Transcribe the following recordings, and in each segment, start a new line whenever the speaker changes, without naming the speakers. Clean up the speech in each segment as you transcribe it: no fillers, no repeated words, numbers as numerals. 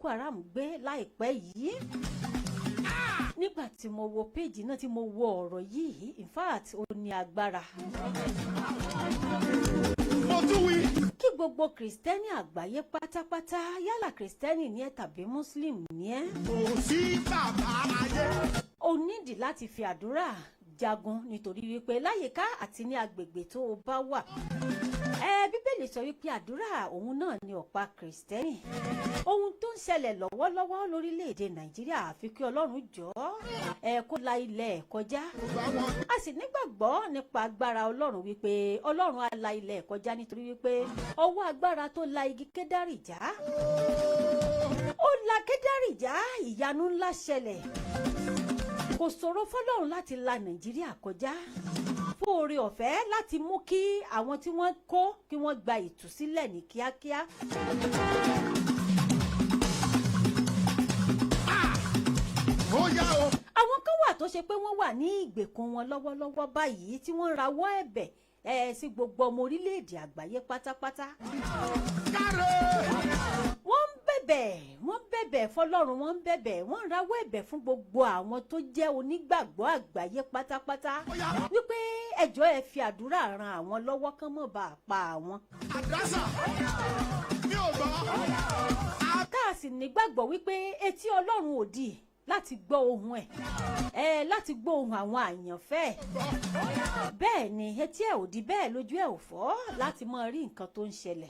Boko Haram gbé láìpẹ́ yìí. Nígbà tí mo wo péjì náà tí mo wo ọ̀rọ̀ yìí, in fact ó ní agbára. Kí gbogbo Kristẹni àgbáyé pátápátá, yálà Kristẹni ni ẹ́ tàbí Muslim ni ẹ́, o nídìí láti fi àdúrà jagun nítorí wípé láyìíká àti ní agbègbè tó o bá wà. Bíbélì sọ wípé àdúrà òun náà ni ọ̀pá Kristẹni. Ohun tó ń ṣẹlẹ̀ lọ́wọ́lọ́wọ́ lórílẹ̀‐èdè Nàìjíríà àfi kí Ọlọ́run jọ̀ọ́ kó la ilẹ̀ kọjá. A sì nígbàgbọ́ nípa agbára Ọlọ́run wípé Ọlọ́run á la ilẹ̀ kọjá nítorí wípé ọwọ́ agbára tó la igi Kédárì já, ó la Kédárì já, ìyanu ńlá ṣẹlẹ̀. Kò ṣòro fọ́lọ́run láti la Nàìjíríà kọjá, fún oore ọ̀fẹ́ láti mú kí àwọn tí wọ́n kó kí wọ́n gba ìtúsílẹ̀ ní kíákíá. Àwọn kan wà tó ṣe pé wọ́n wà ní ìgbèkùn wọn lọ́wọ́lọ́wọ́ báyìí tí wọ́n rawọ́ ẹ̀bẹ̀ sí gbogbo ọmọ orílẹ̀-èdè àgbáyé pátápátá. Wọ́n bẹ̀bẹ̀ fọlọ́run, wọ́n rawọ́ ẹ̀bẹ̀ fún gbogbo àwọn tó jẹ́ onígbàgbọ́ àgbáyé pátápátá wípé ẹjọ́ ẹ fi àdúrà ran àwọn lọ́wọ́ kán mọ́ bá pa àwọn. Ká sì nígbàgbọ́ wípé etí Ọlọ́run ò dì láti gbọ́ ohùn ẹ̀, láti gbọ́ ohùn àwọn àyànfẹ́. Bẹ́ẹ̀ ni etí ẹ̀ ò di bẹ́ẹ̀ lójú ẹ̀ ò fọ́ láti máa rí nǹkan tó ń ṣẹlẹ̀.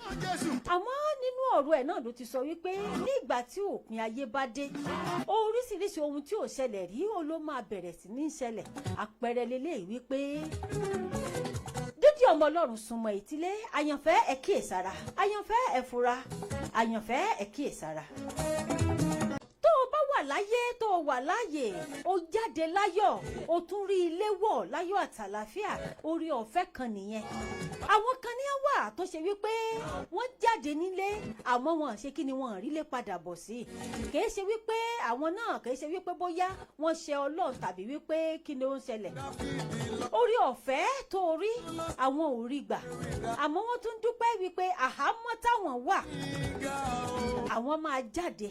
Àmọ́ nínú ọ̀rọ̀ ẹ̀ náà ló ti sọ wípé nígbà tí òpin ayé bá dé, oríṣiríṣi ohun tí ò ṣẹlẹ̀ rí ó ló máa bẹ̀rẹ̀ sí ní ṣẹlẹ̀. Àpẹẹrẹ lélẹ́yìí wípé dídí ọmọ Ọlọ́run súnmọ́ etílé. Àyànfẹ́ ẹ kíyèsára, àyànfẹ́ ẹ fura, àyànfẹ́ ẹ kíyèsára. Tó o bá wà láyé, tó o wà láàyè, o jáde láyọ̀, o tún rí ilé wọ̀ láyọ̀ àtàlàfíà, orí ọ̀fẹ́ kan nìyẹn. Àwọn kan ní wà tó ṣe wípé wọ́n jáde nílé àmọ́ wọn ṣe kí ni wọ́n rí lé padà bọ̀ sí. Kìí ṣe wípé àwọn náà kìí ṣe wípé bóyá wọ́n ṣe Ọlọ́run tàbí wípé kí ni ó ń ṣẹlẹ̀. Orí ọ̀fẹ́ tó rí àwọn ò rí gbà, àmọ́ wọ́n tún dúpẹ́ wípé àhámọ́ táwọn wà àwọn máa jáde.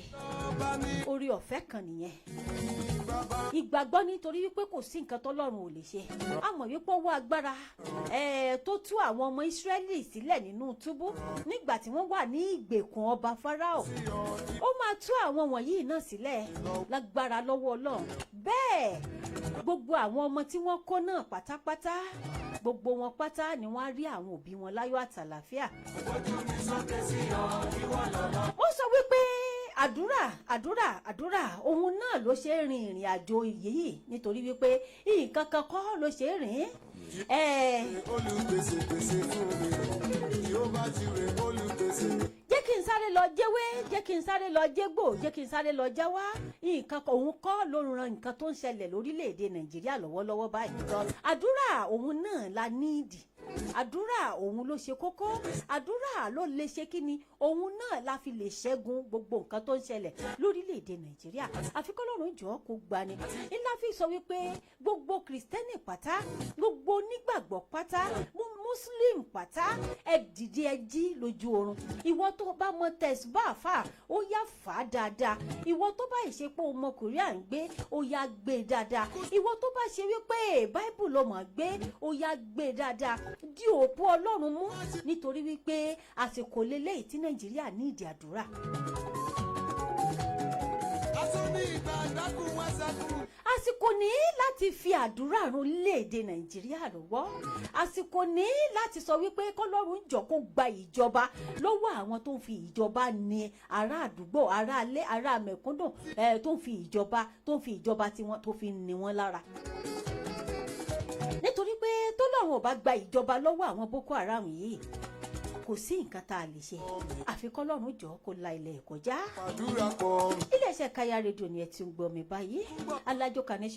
Orí ọ̀fẹ́ kan nìyẹn. Ìgbàgbọ́ nítorí wípé kò sí nǹkan tọ́lọ́run ò lè ṣe. A mọ̀ wípé ọwọ́ agbára tó tú àwọn ọmọ Ísírẹ́lì sílẹ̀ nínú túbú nígbà tí wọ́n wà ní ìgbèkùn ọba Fáráò, ó máa tú àwọn wọ̀nyí náà sílẹ̀ lágbára lọ́wọ́ Ọlọ́run. Bẹ́ẹ̀ gbogbo àwọn ọmọ tí wọ́n kó náà pátápátá, gbogbo wọn pátá ni wọ́n á rí àwọn òbí wọn láyọ̀ àtàlàfíà. Ó sọ wípé àdúrà òun náà ló ṣe rin ìrìn àjò yìí nítorí wípé nǹkan kan kọ́ ló ṣe rìn.
Olùpèsè pèsè fún mi, yóò bá ti rè olùpèsè.
Jẹ́ kí n sáré lọ jẹ́wé, jẹ́ kí n sáré lọ jẹ́gbò, jẹ́ kí n sáré lọ jáwá. Nǹkan kan òun kọ́ ló ran nǹkan tó ń ṣẹlẹ̀ lórílẹ̀‐èdè Nàìjíríà lọ́wọ́lọ́wọ́ báyìí. Àdúrà òun náà la níìdì. Àdúrà òun ló ṣe kókó. Àdúrà ló lè ṣe kí ni, òun náà la fi lè ṣẹ́gun gbogbo nǹkan tó ń ṣẹlẹ̀ lórílẹ̀‐èdè Nàìjíríà. Àfi k'Ọlọ́run jọ̀ọ́ kó gbani. Ńlá fi sọ wípé gbogbo Kristẹni pátá, gbogbo onígbàgbọ́ pátá, Muslim pátá, ẹ dìde ẹ jí lójú oorun. Ìwọ tó bá mọ tẹ̀síbà fà, ó yá fà á dáadáa. Ìwọ tó bá ìṣepọ̀ ọmọ Korea ń gbé, ó yá gbé dáadáa. Ìwọ tó bá ṣe wípé Bible ló mọ̀ gbé, ó yá gbé dáadáa. Di òpó Ọlọ́run mú nítorí wípé àsìkò lélẹ́yìí tí Nàìjíríà ní ìdí àdúrà. Àsìkò ní láti fi àdúrà ran orílẹ̀-èdè Nàìjíríà lọ́wọ́. Àsìkò ní láti sọ wípé k'Ọlọ́run jọ̀ọ́ kó gba ìjọba lọ́wọ́ àwọn tó ń fi ìjọba ní ará àdúgbò, ará ilé, ará mẹ̀kúndùn, tó ń fi ìjọba tí wọ́n tó fi ní wọn lára. Nítorí pé t'Ọlọ́run ò bá gba ìjọba lọ́wọ́ àwọn Boko Haram yìí, kò sí nǹkan tá a lè ṣe. Àfi k'Ọlọ́run jọ̀ọ́ kó la ilẹ̀ kọjá. Iléeṣẹ́ Kaya rédíò ni ẹ ti ń gbọ́ mi báyìí. Alájọ kan ní